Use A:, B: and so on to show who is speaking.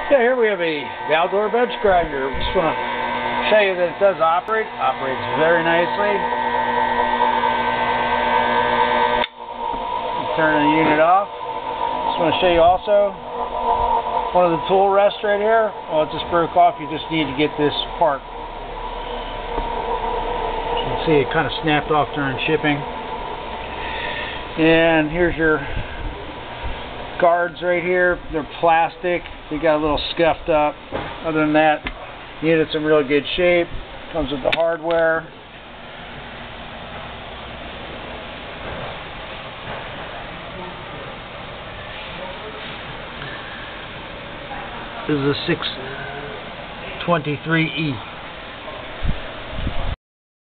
A: Yeah, here we have a Baldor bench grinder. Just want to show you that it does operate. Operates very nicely. Turn the unit off. Just want to show you also one of the tool rests right here. Well, it just broke off. You just need to get this part. You can see it kind of snapped off during shipping. And here's your guards right here. They're plastic. They got a little scuffed up. Other than that, unit's in real good shape. Comes with the hardware. This is a 623E.